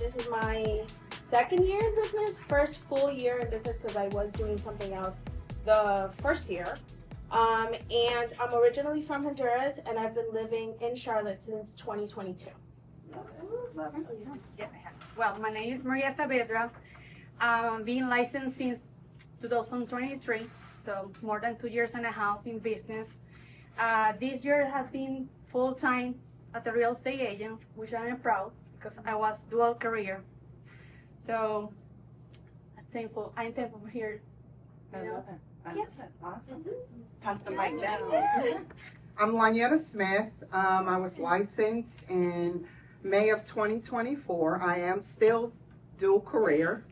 This is my second year in business, first full year in business because I was doing something else the first year. And I'm originally from Honduras, and I've been living in Charlotte since 2022. Love it. Yeah, I have. Well, my name is Maria Saavedra. I'm being licensed since 2023, so more than 2 years and a half in business. This year has been full-time as a real estate agent, which I am proud because I was dual career. So I'm thankful for here. I love it. I love it. Awesome. Mm-hmm. Pass the mic down. I'm Lonyetta Smith. I was licensed in May of 2024. I am still dual career.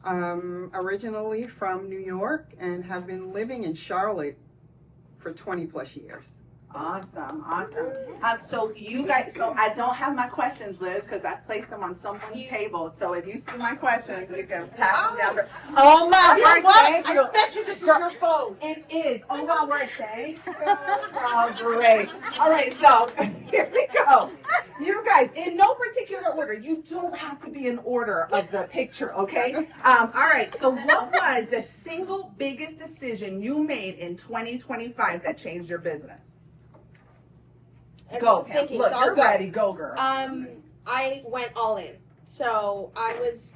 Originally from New York and have been living in Charlotte for 20 plus years. Awesome, awesome. So you guys, so I don't have my questions, Liz, because I've placed them on someone's table. So if you see my questions, you can pass them down. Oh my word, thank you. I bet you this is your phone. It is. Oh my word, thank you. Oh, great. All right, so here we go. You guys, in no particular order. You don't have to be in order of the picture, okay? All right, so what was the single biggest decision you made in 2025 that changed your business? Go, Pam. Look, so you're ready. Go, girl. I went all in. So I was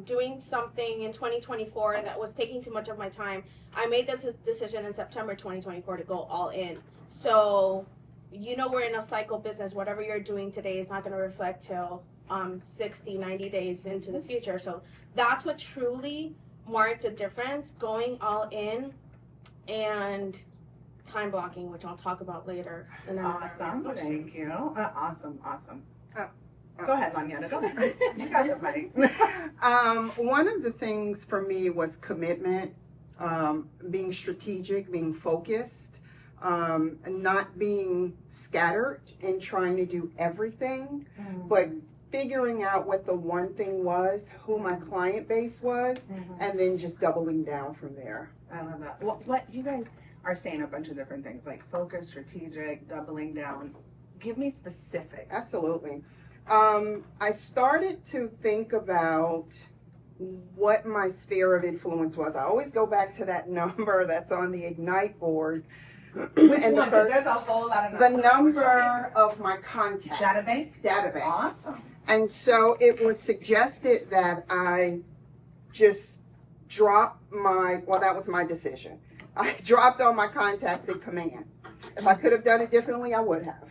doing something in 2024 that was taking too much of my time. I made this decision in September 2024 to go all in. So, we're in a cycle business. Whatever you're doing today is not going to reflect till 60, 90 days into the future. So that's what truly marked a difference, going all in and time blocking, which I'll talk about later. Awesome. Thank you. Awesome. Go ahead, Lonyetta. Go ahead. You got the mic. One of the things for me was commitment, being strategic, being focused, not being scattered and trying to do everything, but figuring out what the one thing was, who my client base was, and then just doubling down from there. I love that. What you guys are saying a bunch of different things like focus, strategic, doubling down. Give me specifics. Absolutely. I started to think about what my sphere of influence was. I always go back to that number that's on the Ignite board. Which one? Because there's a whole lot of the number of my contacts. Database? Awesome. And so it was suggested that I just drop that was my decision. I dropped all my contacts in command. If I could have done it differently, I would have.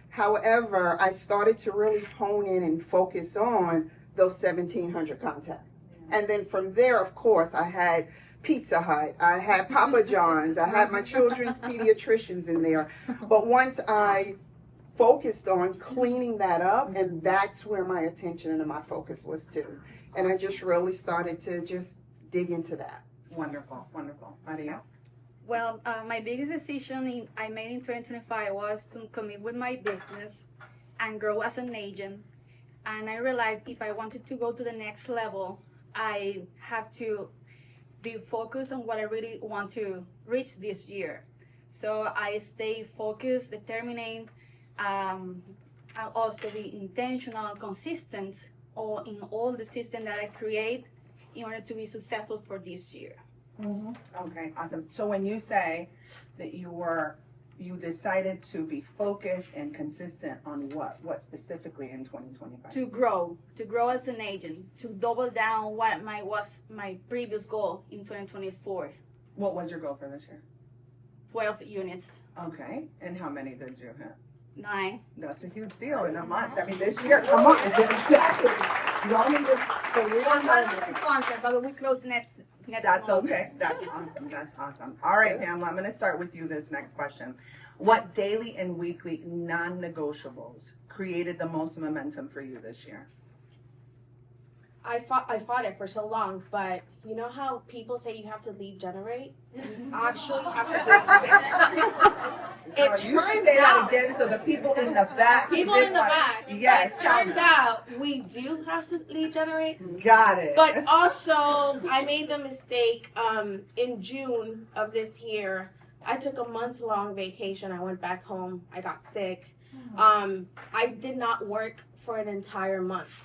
However, I started to really hone in and focus on those 1,700 contacts. And then from there, of course, I had Pizza Hut, I had Papa John's, I had my children's pediatricians in there. But once I focused on cleaning that up, and that's where my attention and my focus was too. And I just really started to just dig into that. Wonderful. Maria? Well, my biggest decision I made in 2025 was to commit with my business and grow as an agent. And I realized if I wanted to go to the next level, I have to be focused on what I really want to reach this year. So I stay focused, determined, and also be intentional and consistent in all the system that I create in order to be successful for this year. Okay, awesome. So when you say that you decided to be focused and consistent on what specifically in 2025? To grow as an agent, to double down what was my previous goal in 2024. What was your goal for this year? 12 units. Okay, and how many did you hit? 9. That's a huge deal in a month. I mean, this year, come on, exactly. You only did for real. But we close next That's month. okay. That's awesome. All right, Pamela, I'm going to start with you this next question. What daily and weekly non-negotiables created the most momentum for you this year? I fought it for so long, but you know how people say you have to lead generate? You actually have to You should say that again so the people in the back. Yes. It turns out we do have to lead generate. Got it. But also, I made the mistake in June of this year. I took a month-long vacation. I went back home. I got sick. I did not work for an entire month.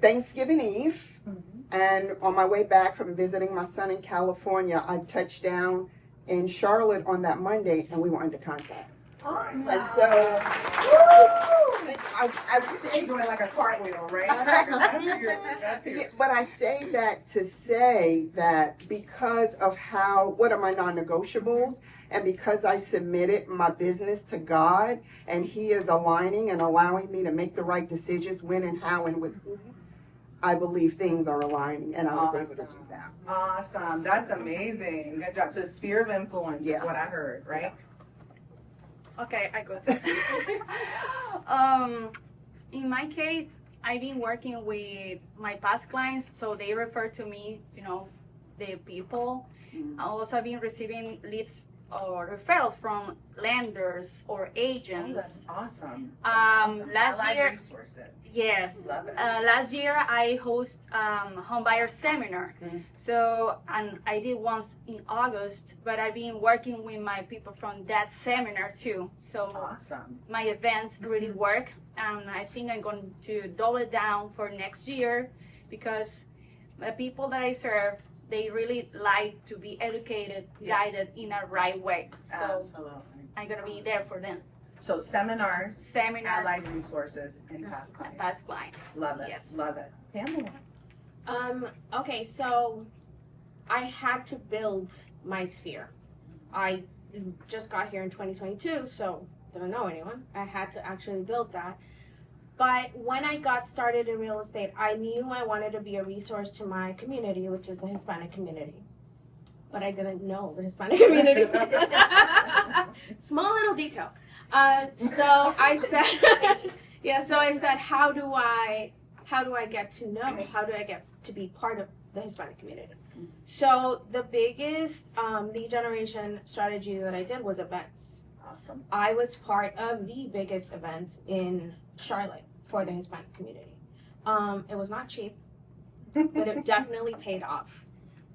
Thanksgiving Eve. And on my way back from visiting my son in California, I touched down in Charlotte on that Monday, and we were under contract. Awesome. And so, I say, Doing like a cartwheel, right? That's good. That's good. yeah, but I say that to say that because of what are my non-negotiables, and because I submitted my business to God, and He is aligning and allowing me to make the right decisions when and how and with who, I believe things are aligning, and I was able to do that. Awesome. That's amazing. Good job. So sphere of influence is Yeah. what I heard, right? Okay, I go. In my case, I've been working with my past clients, so they refer to me, the people. I also have been receiving leads or referrals from lenders or agents. That's awesome. Last Allied year, resources. yes. Love it. Last year I host home buyer seminar. So, and I did once in August, but I've been working with my people from that seminar too. So Awesome. my events really work, and I think I'm going to double it down for next year, because the people that I serve, they really like to be educated, Yes. guided in a right way. So Absolutely. I'm gonna be there for them. So seminars, Seminars, allied resources, and past and clients. past clients. Love it. Yes. Love it. Pamela. Okay, so I had to build my sphere. I just got here in 2022, so didn't know anyone. I had to actually build that. But when I got started in real estate, I knew I wanted to be a resource to my community, which is the Hispanic community. But I didn't know the Hispanic community. Small little detail. So I said, how do I get to know? How do I get to be part of the Hispanic community? So the biggest lead generation strategy that I did was events. Awesome. I was part of the biggest event in Charlotte for the Hispanic community. It was not cheap, but it definitely paid off.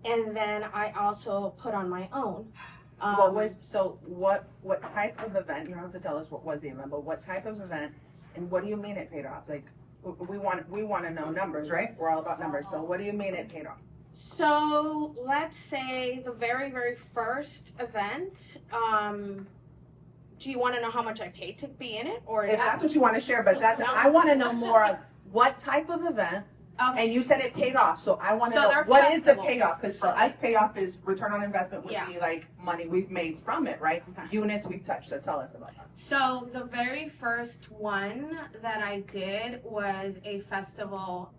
And then I also put on my own. What type of event? You don't have to tell us what was the event, but what type of event, and what do you mean it paid off? Like, we want to know numbers, right? We're all about numbers. So what do you mean it paid off? So let's say the very, very first event. Do you want to know how much I paid to be in it, or If that's what you want to share, but I want to know more of what type of event. Okay. And you said it paid off, so I want to So know they're what is the festivals. payoff? Because for us, payoff is return on investment would Yeah. be like money we've made from it, right? Okay. Units we've touched. So tell us about that. So the very first one that I did was a festival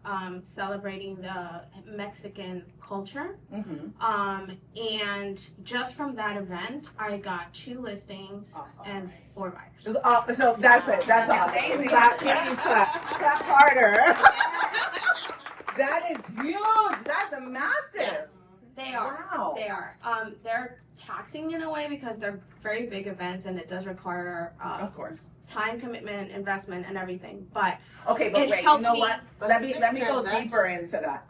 celebrating the Mexican culture. Mm-hmm. And just from that event, I got 2 listings Awesome. and 4 buyers. So that's it. That's Amazing. awesome. Clap, please clap. Clap harder. That is huge. That's a massive. Yes, they are. Wow. They are. They're taxing in a way because they're very big events and it does require Of course. time commitment, investment, and everything. But Okay, but It wait. You helped know me. what? But Let me 6 go transactions. deeper into that.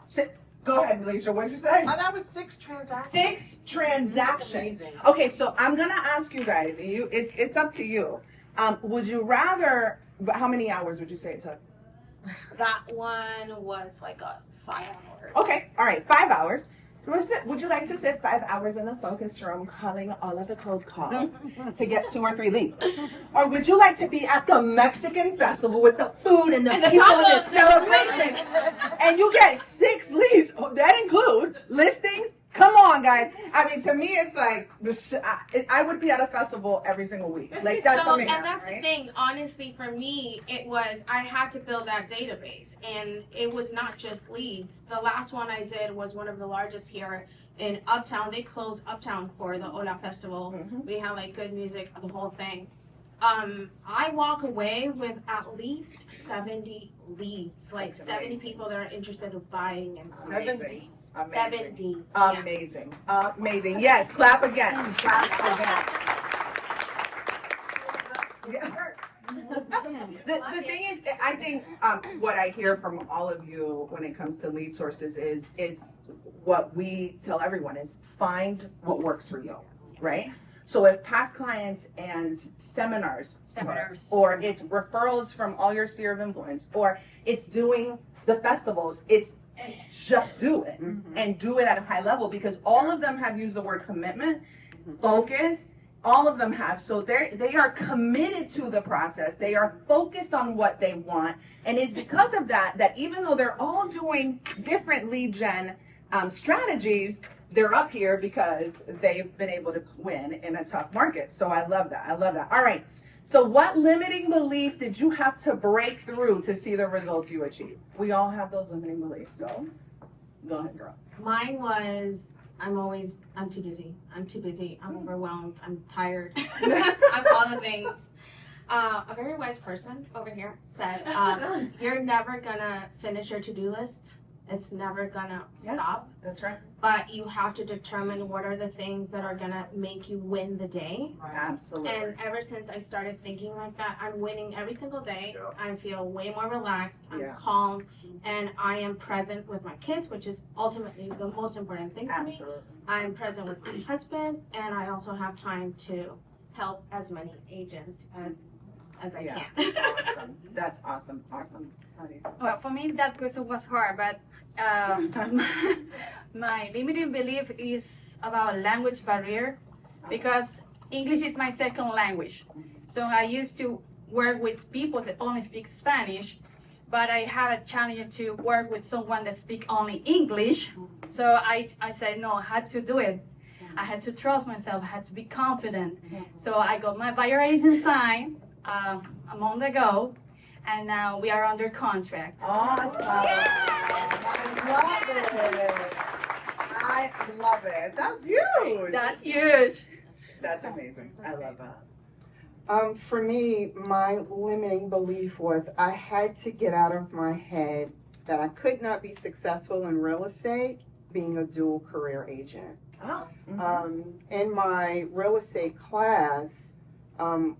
Go ahead, Alicia. What'd you say? Oh, that was 6 transactions. 6 That's transactions. amazing. Okay, so I'm gonna ask you guys, and it's up to you. Would you rather? How many hours would you say it took? that one was like a 5 hour. Okay, all right, 5 hours. Would you like to sit 5 hours in the focus room calling all of the cold calls to get 2 or 3 leads? Or would you like to be at the Mexican festival with the food and the And the people and the tacos. celebration and you get 6 leads? That include listings? Come on, guys. I mean, to me, it's like, I would be at a festival every single week. Like, that's so, amazing, and that's the right? thing. Honestly, for me, it was I had to build that database, and it was not just leads. The last one I did was one of the largest here in Uptown. They closed Uptown for the Ola Festival. Mhm. We had like good music, the whole thing. I walk away with at least 70 leads, like That's 70 amazing. people that are interested in buying and selling. Amazing. 70. Yeah. Amazing. Amazing. Yes, clap again. Clap again. Yeah. The thing is, I think what I hear from all of you when it comes to lead sources is what we tell everyone is find what works for you, right? So if past clients and seminars, Seminars. or it's referrals from all your sphere of influence, or it's doing the festivals, it's just do it and do it at a high level, because all of them have used the word commitment, focus. All of them have. So they are committed to the process. They are focused on what they want. And it's because of that, that even though they're all doing different lead gen strategies, they're up here because they've been able to win in a tough market. So I love that. I love that. All right. So what limiting belief did you have to break through to see the results you achieved? We all have those limiting beliefs. So go ahead, girl. Mine was, I'm too busy. I'm overwhelmed. I'm tired. I'm all the things. A very wise person over here said, you're never gonna finish your to-do list. It's never gonna stop. That's right. But you have to determine what are the things that are gonna make you win the day. Absolutely. And ever since I started thinking like that, I'm winning every single day. I feel way more relaxed. I'm calm, and I am present with my kids, which is ultimately the most important thing to me. I'm present with my husband, and I also have time to help as many agents as I can. Awesome. That's awesome. Awesome. Well, for me, that question was hard, but my limiting belief is about language barrier, because English is my second language. So I used to work with people that only speak Spanish, but I had a challenge to work with someone that speaks only English. So I said, no, I had to do it. I had to trust myself. I had to be confident. So I got my buyer agent signed a month ago, and now we are under contract. Awesome. I love it. That's huge. That's huge. That's amazing. I love that. For me, my limiting belief was I had to get out of my head that I could not be successful in real estate being a dual career agent. Oh. In my real estate class,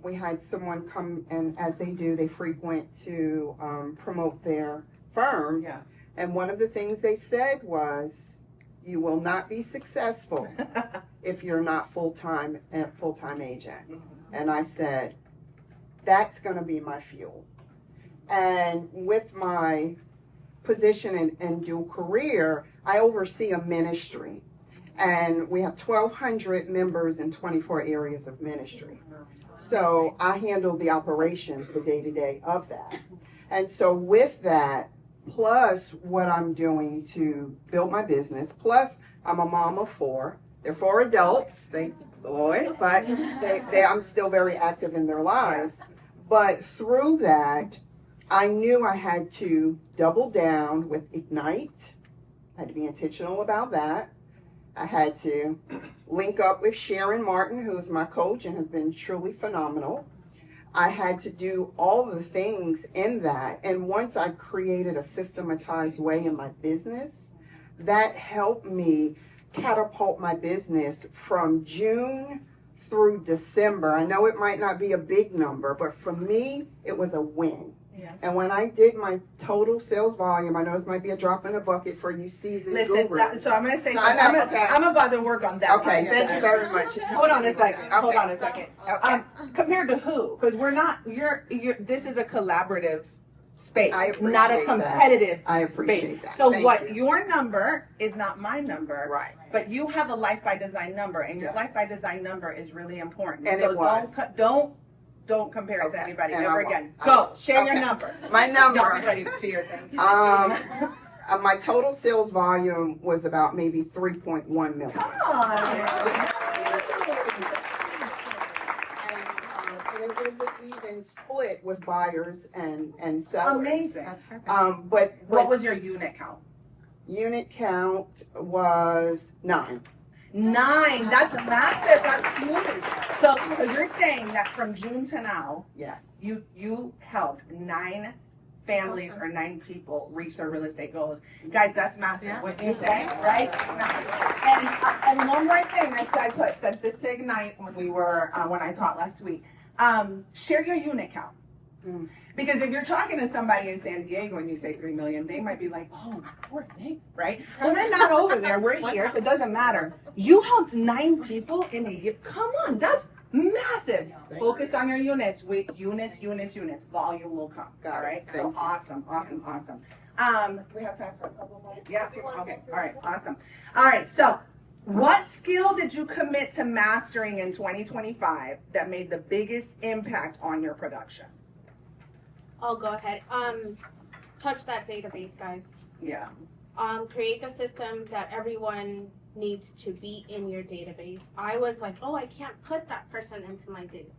we had someone come, and as they do, they frequent to promote their firm. Yes. And one of the things they said was, you will not be successful if you're not full-time agent. And I said, that's going to be my fuel. And with my position in dual career, I oversee a ministry. And we have 1,200 members in 24 areas of ministry. So I handle the operations, the day-to-day of that. And so with that, plus what I'm doing to build my business, plus I'm a mom of 4. They're 4 adults, thank the Lord, but I'm still very active in their lives. But through that, I knew I had to double down with Ignite. I had to be intentional about that. I had to link up with Sharon Martin, who is my coach and has been truly phenomenal. I had to do all the things in that. And once I created a systematized way in my business, that helped me catapult my business from June through December. I know it might not be a big number, but for me, it was a win. Yeah. And when I did my total sales volume, I know this might be a drop in the bucket for you seasoned gurus. So I'm going to say, okay. I'm about to work on that. Okay, thank you very much. Hold on a second. Okay. Hold on a second. Okay. Compared to who? Because we're not. This is a collaborative space, I appreciate not a competitive I appreciate space. that. So Thank you. your number is not my number, Right? But you have a Life by Design number, and your Life by Design number is really important. And so it was. don't compare it to anybody And ever I won't. again. Go share your Okay. number. My number. Y'all be ready to your thing. My total sales volume was about maybe 3.1 million. Come on. And it was an even split with buyers and sellers. Amazing. That's perfect. But What was your unit count? unit count was 9. 9. That's massive. That's huge. So you're saying that from June to now, Yes. you helped 9 families or 9 people reach their real estate goals. Guys, that's massive. Yeah. What you're saying, right? And one more thing, I said this to Ignite when I taught last week. Share your unit count. Mm. Because if you're talking to somebody in San Diego and you say 3 million, they might be like, oh, poor thing, right? But we're not over there. We're here, so it doesn't matter. You helped 9 people in a year. Come on, that's Massive. Thank Focus on your units. With units. Volume will come. Got All it. right. So Thank you. awesome. We have time for a couple more. Yeah. Okay. All right. Awesome. All right. So, what skill did you commit to mastering in 2025 that made the biggest impact on your production? I'll go ahead. Touch that database, guys. Yeah. Create the system that everyone needs to be in your database. I was like, oh, I can't put that person into my database.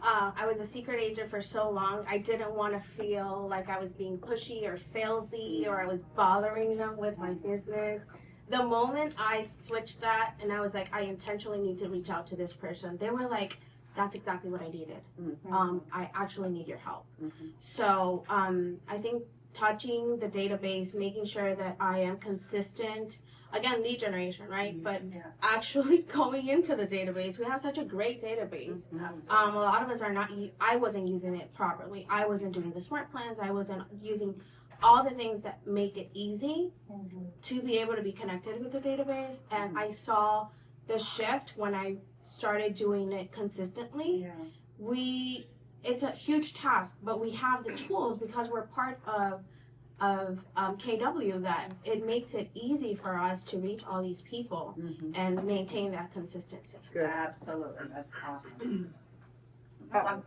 I was a secret agent for so long. I didn't want to feel like I was being pushy or salesy or I was bothering them with my business. The moment I switched that and I was like, I intentionally need to reach out to this person, they were like, that's exactly what I needed. I actually need your help. So I think touching the database, making sure that I am consistent, again, lead generation, right? But actually going into the database, we have such a great database. A lot of us are not, I wasn't using it properly. I wasn't doing the smart plans. I wasn't using all the things that make it easy to be able to be connected with the database. And I saw the shift when I started doing it consistently. It's a huge task, but we have the tools because we're part of KW that it makes it easy for us to reach all these people and maintain that consistency. That's good. Absolutely. That's awesome.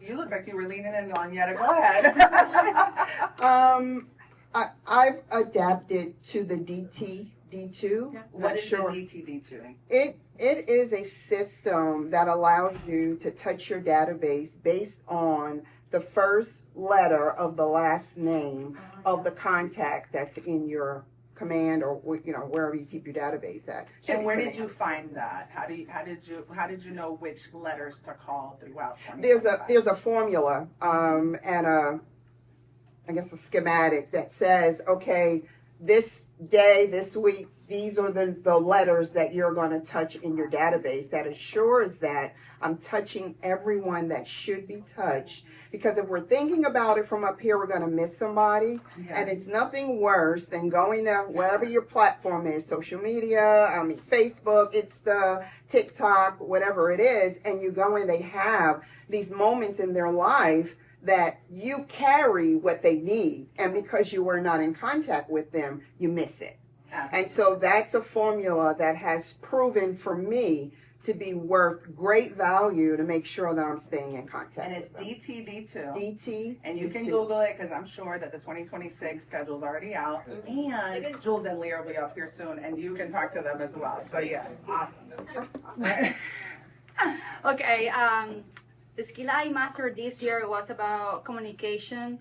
You look like you were leaning in on Yetta. Go ahead. I've adapted to the DTD2. What is sure. the DTD2? It is a system that allows you to touch your database based on the first letter of the last name of the contact that's in your command or wherever you keep your database at. And where did you find that? How did you know which letters to call throughout 2025? There's a formula and I guess a schematic that says, okay, this day, this week, these are the letters that you're going to touch in your database that assures that I'm touching everyone that should be touched. Because if we're thinking about it from up here, we're going to miss somebody. And it's nothing worse than going to wherever your platform is, social media, Facebook, it's the TikTok, whatever it is, and you go and they have these moments in their life that you carry what they need, and because you were not in contact with them, you miss it. Absolutely. And so that's a formula that has proven for me to be worth great value to make sure that I'm staying in contact. And it's with them. DTD2. DT. And you can Google it because I'm sure that the 2026 schedule is already out. And Jules and Leah will be up here soon, and you can talk to them as well. So yes, awesome. Okay. The skill I mastered this year was about communication.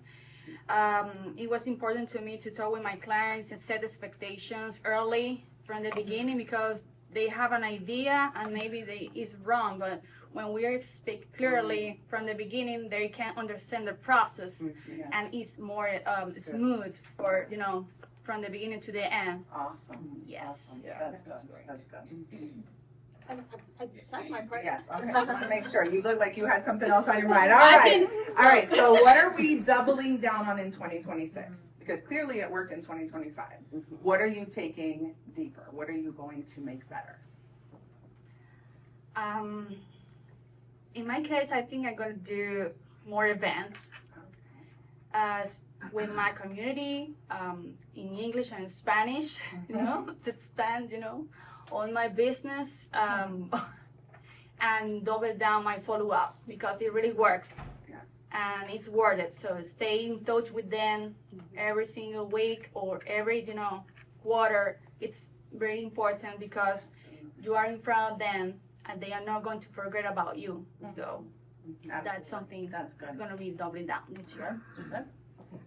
It was important to me to talk with my clients and set expectations early from the beginning because they have an idea and maybe it's wrong, but when we speak clearly from the beginning, they can understand the process and it's more smooth for, from the beginning to the end. Awesome. Yes. Awesome. Yeah, that's good. That's good. I signed my part. Yes, okay, just to make sure. You look like you had something else on your mind. All right. All right, so what are we doubling down on in 2026? Because clearly it worked in 2025. What are you taking deeper? What are you going to make better? In my case, I think I'm going to do more events with my community in English and Spanish, to expand, on my business and double down my follow-up because it really works. Yes. And it's worth it. So stay in touch with them every single week or every, quarter. It's very important because you are in front of them and they are not going to forget about you. So that's something that's going to be doubling down this year.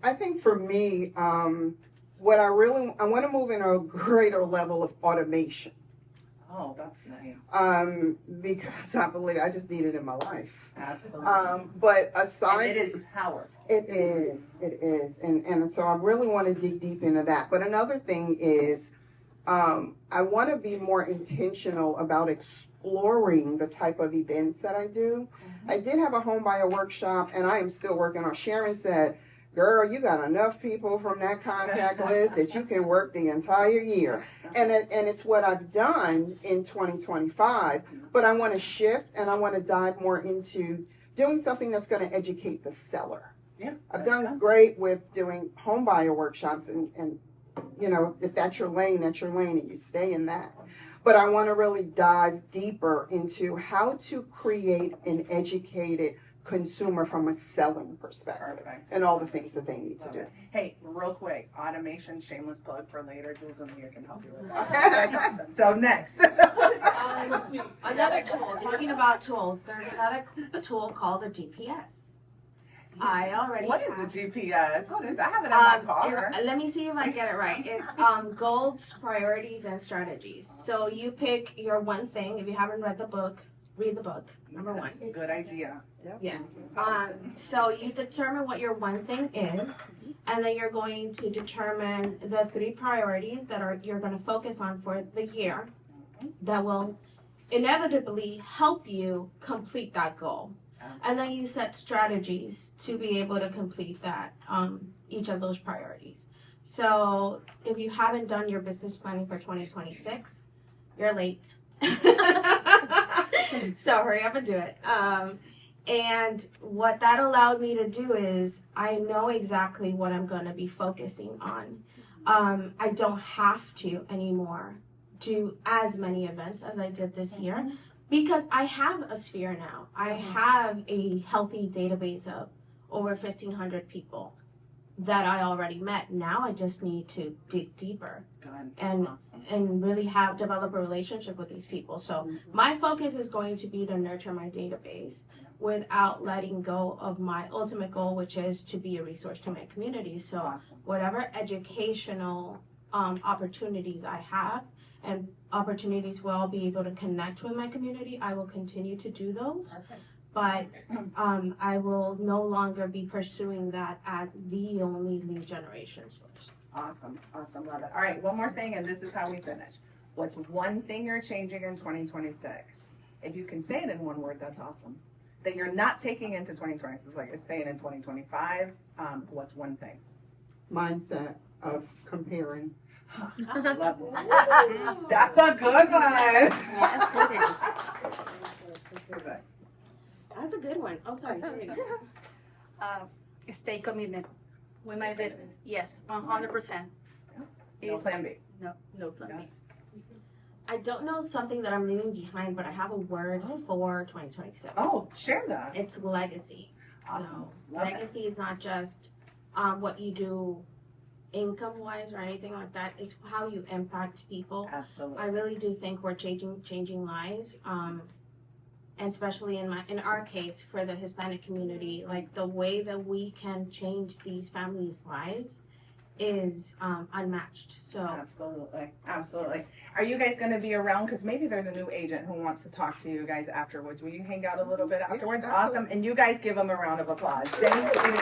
I think for me, what I want to move in a greater level of automation. Oh, that's nice. Because I believe I just need it in my life. Absolutely. But aside, and it is powerful. It is, and so I really want to dig deep into that. But another thing is, I want to be more intentional about exploring the type of events that I do. I did have a home buyer workshop, and I am still working on. Sharon said, girl, you got enough people from that contact list that you can work the entire year. And it's what I've done in 2025, but I want to shift and I want to dive more into doing something that's going to educate the seller. Yeah, I've done great with doing home buyer workshops and you know, if that's your lane and you stay in that. But I want to really dive deeper into how to create an educated consumer from a selling perspective. Perfect. And all the things that they need to Love do. it. Hey, real quick, automation, shameless plug for later. Jules and Leah can help you with that. That's awesome. So next. Another tool, talking about tools, there's another tool called a GPS. I already What is have. a GPS? What is that? I have it in my car. Let me see if I get it right. It's goals, priorities, and strategies. So you pick your one thing. If you haven't read the book, read the book. Number one. That's a good idea. Yes. So you determine what your one thing is, and then you're going to determine the 3 priorities that you're going to focus on for the year that will inevitably help you complete that goal. And then you set strategies to be able to complete that, each of those priorities. So if you haven't done your business planning for 2026, you're late. So hurry up and do it. And what that allowed me to do is I know exactly what I'm going to be focusing on. I don't have to anymore do as many events as I did this year. Because I have a sphere now. I have a healthy database of over 1,500 people that I already met. Now I just need to dig deeper and really develop a relationship with these people. So my focus is going to be to nurture my database without letting go of my ultimate goal, which is to be a resource to my community. So whatever educational opportunities I have, and opportunities where I'll be able to connect with my community, I will continue to do those. But I will no longer be pursuing that as the only lead generation source. Awesome. Love it. All right, one more thing, and this is how we finish. What's one thing you're changing in 2026? If you can say it in one word, that's awesome. That you're not taking into 2026, like it's staying in 2025. What's one thing? Mindset of comparing. Love it. That's a good one. Yes, it is. That's a good one. Oh, sorry. Stay committed with my business. Yes, 100%. No plan B. No plan B. I don't know something that I'm leaving behind, but I have a word for 2026. Oh, share that. It's legacy. Awesome. So Love it. legacy is not just what you do income-wise or anything like that. It's how you impact people. Absolutely. I really do think we're changing lives, and especially in our case for the Hispanic community, like the way that we can change these families' lives is unmatched. So Absolutely. Are you guys going to be around? Because maybe there's a new agent who wants to talk to you guys afterwards. Will you hang out a little bit afterwards? Awesome. And you guys give them a round of applause. Thank you.